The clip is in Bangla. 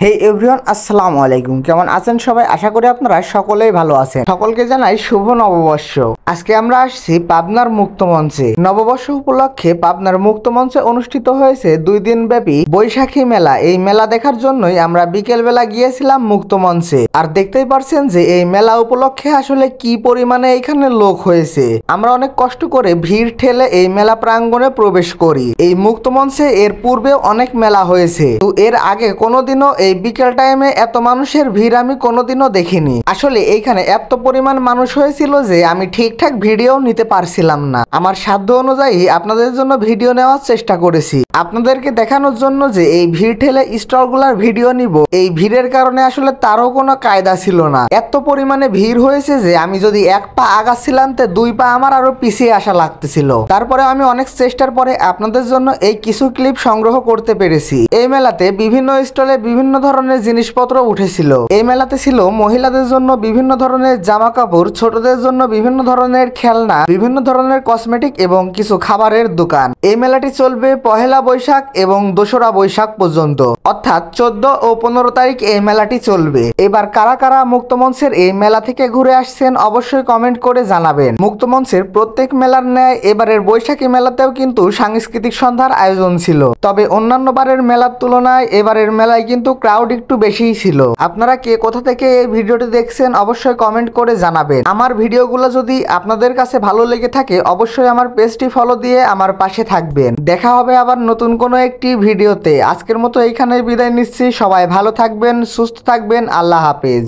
হে এভরিওয়ান, আসসালামু আলাইকুম। কেমন আছেন সবাই? আশা করি আপনারা সকলেই ভালো আছেন। সকলকে জানাই শুভ নববর্ষ। আজকে আমরা আসছি পাবনার মুক্তমঞ্চে। নববর্ষ উপলক্ষে পাবনার মুক্তমঞ্চে অনুষ্ঠিত হয়েছে 2 দিন ব্যাপী বৈশাখী মেলা। এই মেলা দেখার জন্যই আমরা বিকেল বেলা গিয়েছিলাম মুক্তমঞ্চে। আর দেখতেই পারছেন যে এই মেলা উপলক্ষে আসলে কি পরিমাণে এখানে লোক হয়েছে। আমরা অনেক কষ্ট করে ভিড় ঠেলে এই মেলা প্রাঙ্গণে প্রবেশ করি। এই মুক্তমঞ্চে এর পূর্বেও অনেক মেলা হয়েছে, তো এর আগে কোনোদিনও এই বিকেল টাইমে এত মানুষের ভিড় আমি কোনোদিনও দেখিনি। আসলে এইখানে এত পরিমাণ মানুষ হয়েছিল যে আমি ঠিকঠাক ভিডিও নিতে পারছিলাম না। আমার সাধ্য অনুযায়ী আপনাদের জন্য ভিডিও নেওয়ার চেষ্টা করেছি, আপনাদেরকে দেখানোর জন্য যে এই ভিড় ঠেলে স্টলগুলার ভিডিও নিব। এই ভিড়ের কারণে আসলে তারও কোনো কায়দা ছিল না। এত পরিমাণে ভিড় হয়েছে যে আমি যদি 1 পা আগাচ্ছিলাম তে 2 পা আমার আরো পিছিয়ে আসা লাগতেছিল। তারপরে আমি অনেক চেষ্টার পরে আপনাদের জন্য এই কিছু ক্লিপ সংগ্রহ করতে পেরেছি। এই মেলাতে বিভিন্ন স্টলে বিভিন্ন ধরনের জিনিসপত্র উঠেছিল। এই মেলাতে ছিল মহিলাদের জন্য বিভিন্ন ধরনের জামা কাপড়, ছোটদের জন্য বিভিন্ন ধরনের খেলনা, বিভিন্ন ধরনের কসমেটিক এবং কিছু খাবারের দোকান। এই মেলাটি চলবে 1 বৈশাখ এবং 2রা বৈশাখ পর্যন্ত, অর্থাৎ 14 ও 15 তারিখ এই মেলাটি চলবে। এবার কারা কারা মুক্তমঞ্চের এই মেলা থেকে ঘুরে আসছেন অবশ্যই কমেন্ট করে জানাবেন। মুক্তমঞ্চের প্রত্যেক মেলার ন্যায় এবারের বৈশাখী মেলাতেও কিন্তু সাংস্কৃতিক সন্ধ্যার আয়োজন ছিল, তবে অন্যান্য বারের মেলার তুলনায় এবারের মেলায় কিন্তু ক্রাউড একটু বেশিই ছিল। আপনারা কে কোথা থেকে এই ভিডিওটি দেখছেন অবশ্যই কমেন্ট করে জানাবেন। আমার ভিডিওগুলো যদি আপনাদের কাছে ভালো লেগে থাকে অবশ্যই আমার পেজটি ফলো দিয়ে আমার পাশে থাকবেন। দেখা হবে আবার নতুন কোনো একটি ভিডিওতে। আজকের মতো এইখানে বিদায় নিচ্ছি। সবাই ভালো থাকবেন, সুস্থ থাকবেন। আল্লাহ হাফেজ।